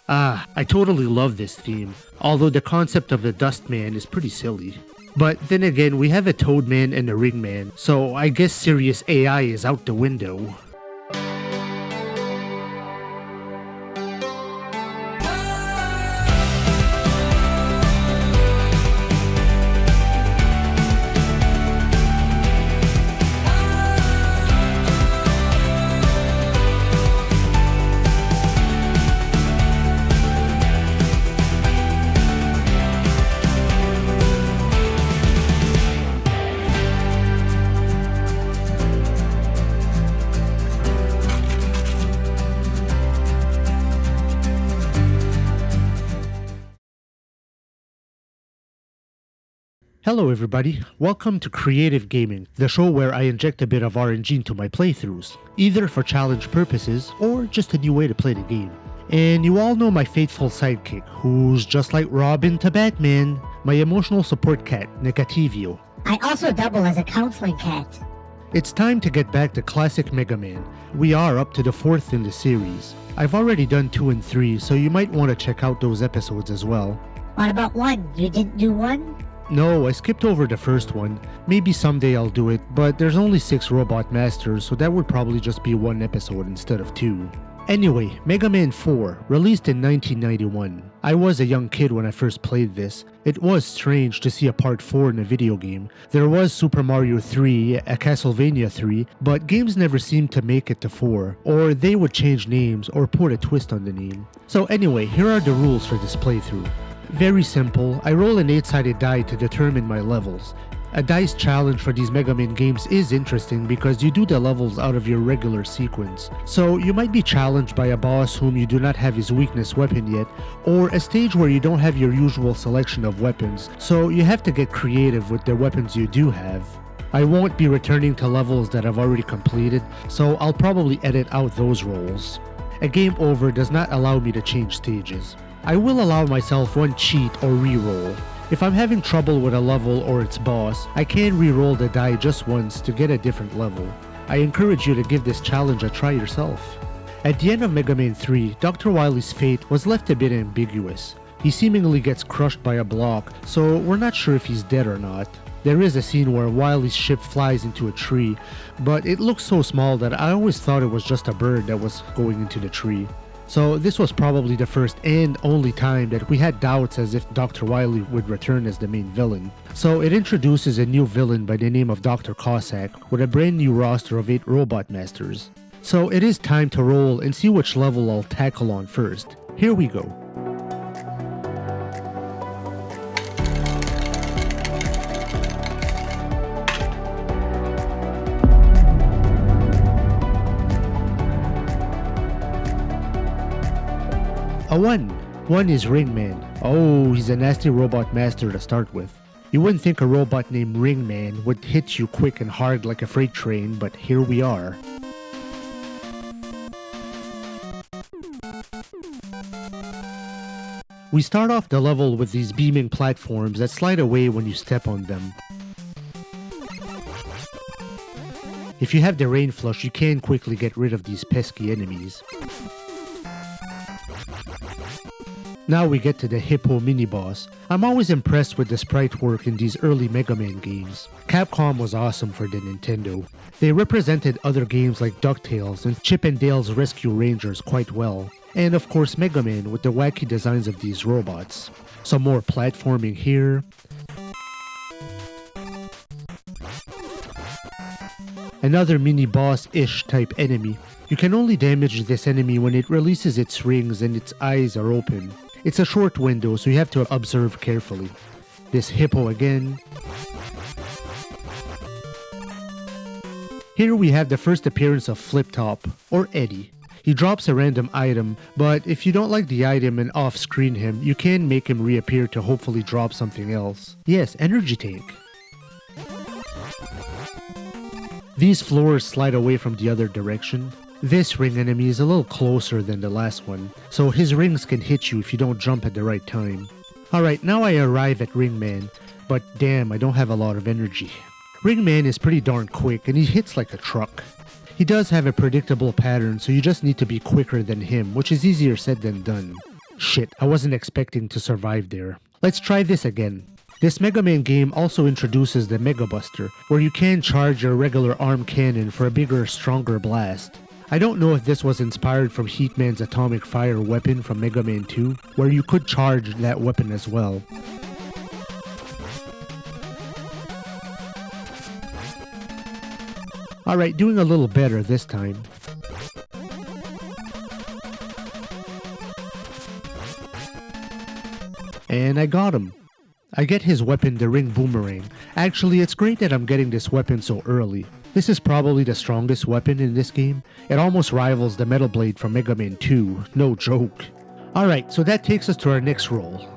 I totally love this theme, although the concept of the Dust Man is pretty silly. But then again, we have a Toad Man and a Ring Man, so I guess serious AI is out the window. Hello everybody, welcome to Creative Gaming, the show where I inject a bit of RNG into my playthroughs, either for challenge purposes or just a new way to play the game. And you all know my faithful sidekick, who's just like Robin to Batman, my emotional support cat, Negativio. I also double as a counseling cat. It's time to get back to classic Megaman. We are up to the 4th in the series. I've already done 2 and 3, so you might want to check out those episodes as well. What about 1? You didn't do 1? No, I skipped over the first one. Maybe someday I'll do it, but there's only 6 Robot Masters, so that would probably just be 1 episode instead of 2. Anyway, Mega Man 4, released in 1991. I was a young kid when I first played this. It was strange to see a part 4 in a video game. There was Super Mario 3, a Castlevania 3, but games never seemed to make it to 4, or they would change names or put a twist on the name. So anyway, here are the rules for this playthrough. Very simple, I roll an 8-sided die to determine my levels. A dice challenge for these Mega Man games is interesting because you do the levels out of your regular sequence. So you might be challenged by a boss whom you do not have his weakness weapon yet, or a stage where you don't have your usual selection of weapons, so you have to get creative with the weapons you do have. I won't be returning to levels that I've already completed, so I'll probably edit out those rolls. A game over does not allow me to change stages. I will allow myself 1 cheat or reroll. If I'm having trouble with a level or its boss, I can reroll the die just once to get a different level. I encourage you to give this challenge a try yourself. At the end of Mega Man 3, Dr. Wily's fate was left a bit ambiguous. He seemingly gets crushed by a block, so we're not sure if he's dead or not. There is a scene where Wily's ship flies into a tree, but it looks so small that I always thought it was just a bird that was going into the tree. So this was probably the first and only time that we had doubts as if Dr. Wily would return as the main villain. So it introduces a new villain by the name of Dr. Cossack with a brand new roster of 8 Robot Masters. So it is time to roll and see which level I'll tackle on first. Here we go. A 1. 1 is Ring Man. Oh, he's a nasty robot master to start with. You wouldn't think a robot named Ring Man would hit you quick and hard like a freight train, but here we are. We start off the level with these beaming platforms that slide away when you step on them. If you have the rain flush, you can quickly get rid of these pesky enemies. Now we get to the Hippo mini-boss. I'm always impressed with the sprite work in these early Mega Man games. Capcom was awesome for the Nintendo. They represented other games like DuckTales and Chip and Dale's Rescue Rangers quite well. And of course Mega Man with the wacky designs of these robots. Some more platforming here. Another mini-boss-ish type enemy. You can only damage this enemy when it releases its rings and its eyes are open. It's a short window, so you have to observe carefully. This Hippo again. Here we have the first appearance of Flip Top, or Eddie. He drops a random item, but if you don't like the item and off-screen him, you can make him reappear to hopefully drop something else. Yes, Energy Tank. These floors slide away from the other direction. This ring enemy is a little closer than the last one, so his rings can hit you if you don't jump at the right time. Alright, now I arrive at Ring Man, but damn, I don't have a lot of energy. Ring Man is pretty darn quick and he hits like a truck. He does have a predictable pattern, so you just need to be quicker than him, which is easier said than done. Shit, I wasn't expecting to survive there. Let's try this again. This Mega Man game also introduces the Mega Buster, where you can charge your regular arm cannon for a bigger, stronger blast. I don't know if this was inspired from Heatman's atomic fire weapon from Mega Man 2, where you could charge that weapon as well. Alright, doing a little better this time. And I got him. I get his weapon, the Ring Boomerang. Actually, it's great that I'm getting this weapon so early. This is probably the strongest weapon in this game. It almost rivals the Metal Blade from Mega Man 2, no joke. Alright, so that takes us to our next roll.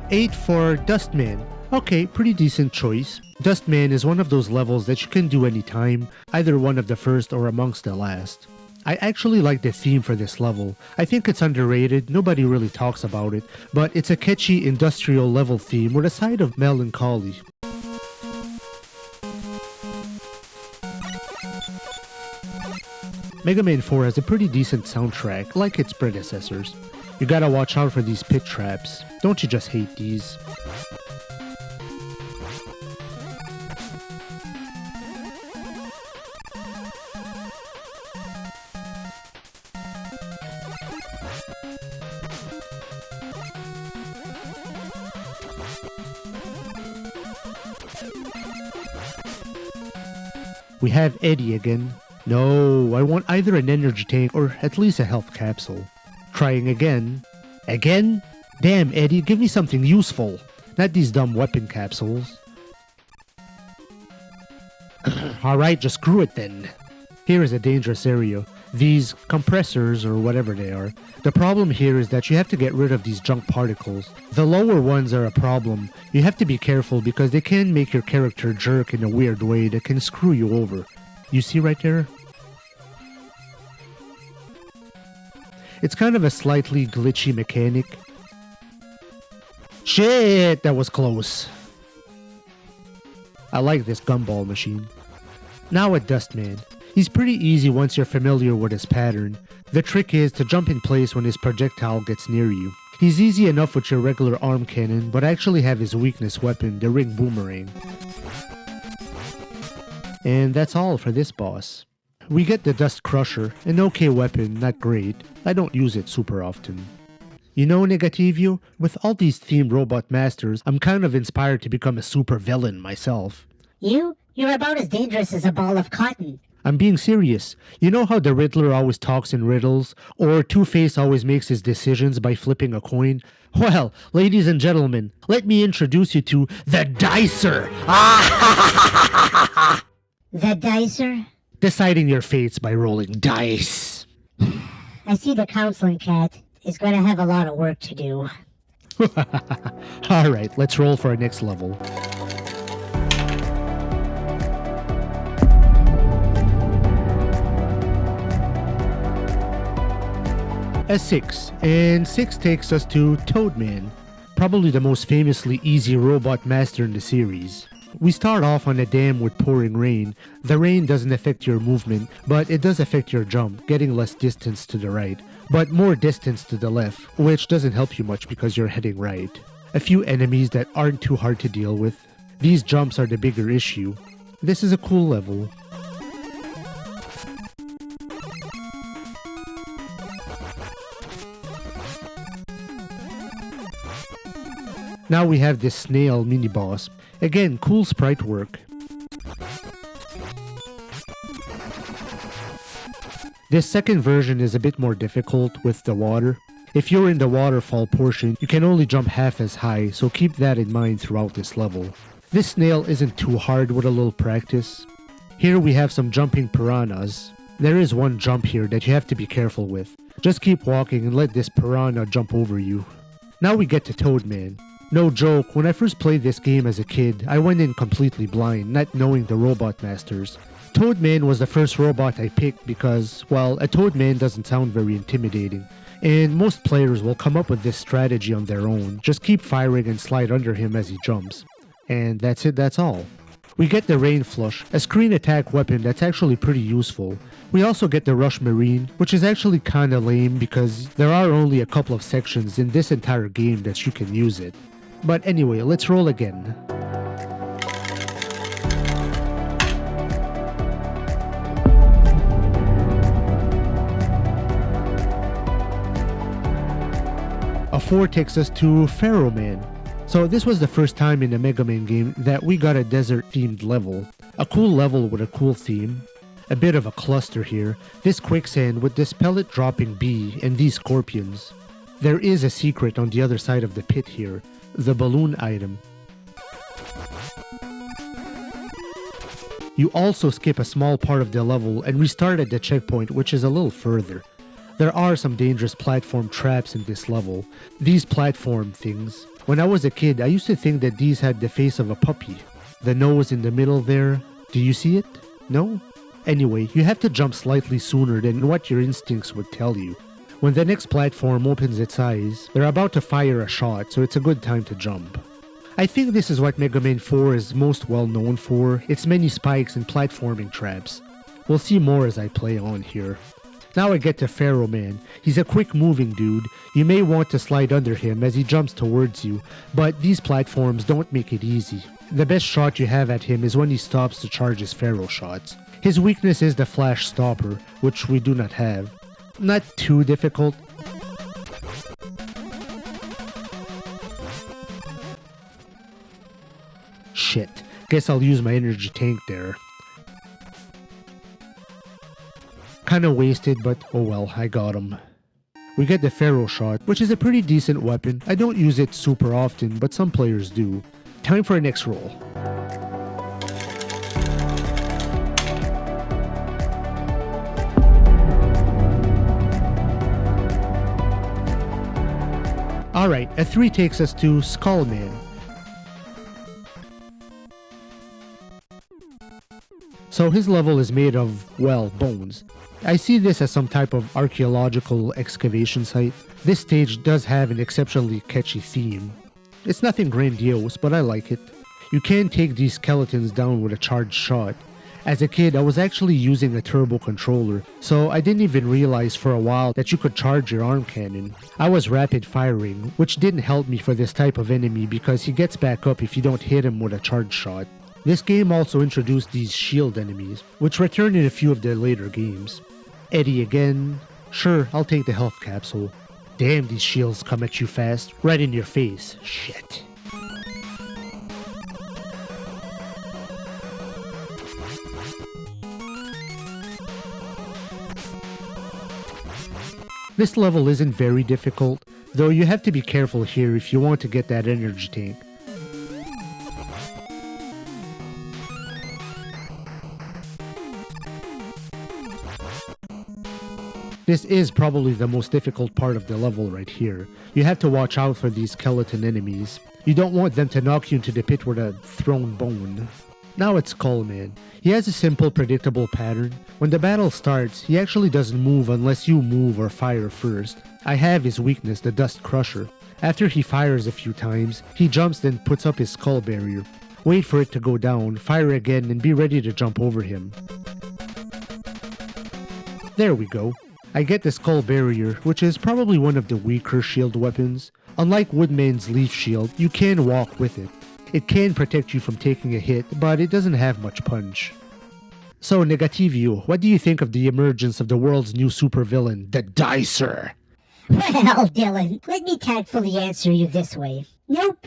Eight for Dustman. Okay, pretty decent choice. Dustman is one of those levels that you can do anytime, either one of the first or amongst the last. I actually like the theme for this level. I think it's underrated, nobody really talks about it, but it's a catchy industrial level theme with a side of melancholy. Mega Man 4 has a pretty decent soundtrack, like its predecessors. You gotta watch out for these pit traps. Don't you just hate these? We have Eddie again. No, I want either an energy tank or at least a health capsule. Trying again. Again? Damn, Eddie, give me something useful. Not these dumb weapon capsules. Alright, just screw it then. Here is a dangerous area. These compressors, or whatever they are. The problem here is that you have to get rid of these junk particles. The lower ones are a problem. You have to be careful because they can make your character jerk in a weird way that can screw you over. You see right there? It's kind of a slightly glitchy mechanic. Shit, that was close. I like this gumball machine. Now at Dustman. He's pretty easy once you're familiar with his pattern. The trick is to jump in place when his projectile gets near you. He's easy enough with your regular arm cannon, but actually have his weakness weapon, the Ring Boomerang. And that's all for this boss. We get the Dust Crusher, an okay weapon, not great. I don't use it super often. You know, Negativio, with all these themed robot masters, I'm kind of inspired to become a super villain myself. You're about as dangerous as a ball of cotton. I'm being serious. You know how the Riddler always talks in riddles? Or Two-Face always makes his decisions by flipping a coin? Well, ladies and gentlemen, let me introduce you to the Dicer! The Dicer? Deciding your fates by rolling dice. I see the counseling cat is going to have a lot of work to do. Alright, let's roll for our next level. A 6, and 6 takes us to Toadman, probably the most famously easy robot master in the series. We start off on a dam with pouring rain. The rain doesn't affect your movement, but it does affect your jump, getting less distance to the right, but more distance to the left, which doesn't help you much because you're heading right. A few enemies that aren't too hard to deal with. These jumps are the bigger issue. This is a cool level. Now we have this snail mini-boss. Again, cool sprite work. This second version is a bit more difficult with the water. If you're in the waterfall portion, you can only jump half as high, so keep that in mind throughout this level. This snail isn't too hard with a little practice. Here we have some jumping piranhas. There is one jump here that you have to be careful with. Just keep walking and let this piranha jump over you. Now we get to Toadman. No joke, when I first played this game as a kid, I went in completely blind, not knowing the robot masters. Toadman was the first robot I picked because, well, a Toadman doesn't sound very intimidating. And most players will come up with this strategy on their own, just keep firing and slide under him as he jumps. And that's it, that's all. We get the Rain Flush, a screen attack weapon that's actually pretty useful. We also get the Rush Marine, which is actually kinda lame because there are only a couple of sections in this entire game that you can use it. But anyway, let's roll again. A 4 takes us to Pharaoh Man. So this was the first time in the Megaman game that we got a desert themed level. A cool level with a cool theme. A bit of a cluster here. This quicksand with this pellet dropping bee and these scorpions. There is a secret on the other side of the pit here. The balloon item. You also skip a small part of the level and restart at the checkpoint, which is a little further. There are some dangerous platform traps in this level. These platform things. When I was a kid, I used to think that these had the face of a puppy. The nose in the middle there. Do you see it? No? Anyway, you have to jump slightly sooner than what your instincts would tell you. When the next platform opens its eyes, they're about to fire a shot, so it's a good time to jump. I think this is what Mega Man 4 is most well known for, its many spikes and platforming traps. We'll see more as I play on here. Now I get to Pharaoh Man. He's a quick moving dude. You may want to slide under him as he jumps towards you, but these platforms don't make it easy. The best shot you have at him is when he stops to charge his Pharaoh shots. His weakness is the flash stopper, which we do not have. Not too difficult. Shit, guess I'll use my energy tank there. Kinda wasted, but oh well, I got him. We get the Pharaoh shot, which is a pretty decent weapon. I don't use it super often, but some players do. Time for a next roll. Alright, a 3 takes us to Skullman. So his level is made of, well, bones. I see this as some type of archaeological excavation site. This stage does have an exceptionally catchy theme. It's nothing grandiose, but I like it. You can take these skeletons down with a charged shot. As a kid, I was actually using a turbo controller, so I didn't even realize for a while that you could charge your arm cannon. I was rapid firing, which didn't help me for this type of enemy because he gets back up if you don't hit him with a charged shot. This game also introduced these shield enemies, which return in a few of their later games. Eddie again. Sure, I'll take the health capsule. Damn, these shields come at you fast, right in your face. Shit. This level isn't very difficult, though you have to be careful here if you want to get that energy tank. This is probably the most difficult part of the level right here. You have to watch out for these skeleton enemies. You don't want them to knock you into the pit with a thrown bone. Now it's Skullman. He has a simple, predictable pattern. When the battle starts, he actually doesn't move unless you move or fire first. I have his weakness, the Dust Crusher. After he fires a few times, he jumps then puts up his skull barrier. Wait for it to go down, fire again, and be ready to jump over him. There we go. I get the skull barrier, which is probably one of the weaker shield weapons. Unlike Woodman's leaf shield, you can walk with it. It can protect you from taking a hit, but it doesn't have much punch. So Negativio, what do you think of the emergence of the world's new supervillain, the Dicer? Well, Dylan, let me tactfully answer you this way. Nope,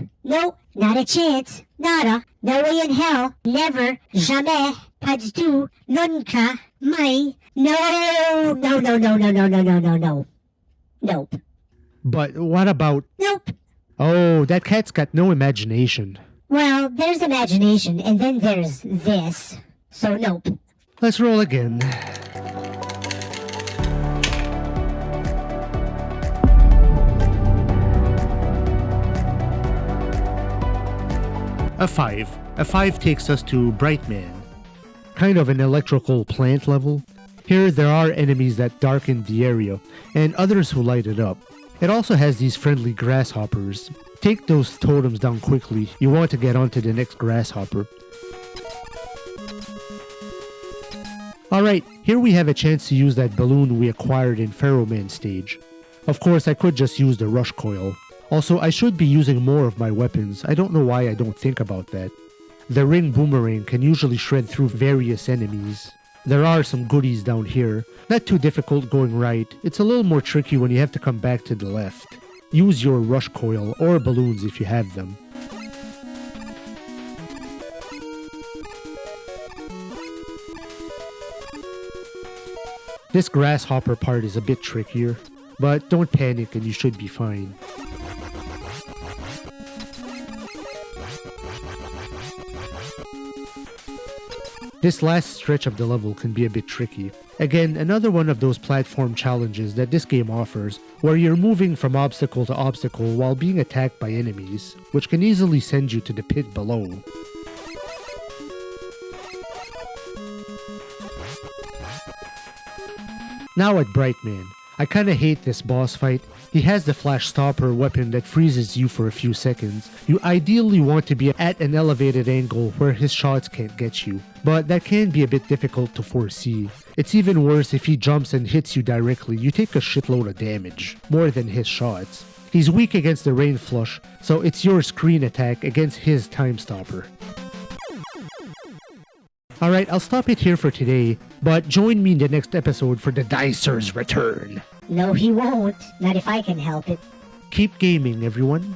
not a chance. Nada, no way in hell, never, jamais, pas du tout, nunca, mai, no. Nope. But what about... Nope. Oh, that cat's got no imagination. Well, there's imagination, and then there's this. So nope. Let's roll again. A 5. A 5 takes us to Brightman. Kind of an electrical plant level. Here there are enemies that darken the area, and others who light it up. It also has these friendly grasshoppers. Take those totems down quickly, you want to get onto the next grasshopper. Alright, here we have a chance to use that balloon we acquired in Pharaoh Man stage. Of course, I could just use the rush coil. Also, I should be using more of my weapons. I don't know why I don't think about that. The ring boomerang can usually shred through various enemies. There are some goodies down here. Not too difficult going right. It's a little more tricky when you have to come back to the left. Use your rush coil or balloons if you have them. This grasshopper part is a bit trickier, but don't panic and you should be fine. This last stretch of the level can be a bit tricky. Again, another one of those platform challenges that this game offers, where you're moving from obstacle to obstacle while being attacked by enemies, which can easily send you to the pit below. Now at Brightman. I kinda hate this boss fight. He has the flash stopper weapon that freezes you for a few seconds. You ideally want to be at an elevated angle where his shots can't get you, but that can be a bit difficult to foresee. It's even worse if he jumps and hits you directly, you take a shitload of damage, more than his shots. He's weak against the rain flush, so it's your screen attack against his time stopper. Alright, I'll stop it here for today, but join me in the next episode for the Dicer's return. No, he won't. Not if I can help it. Keep gaming, everyone.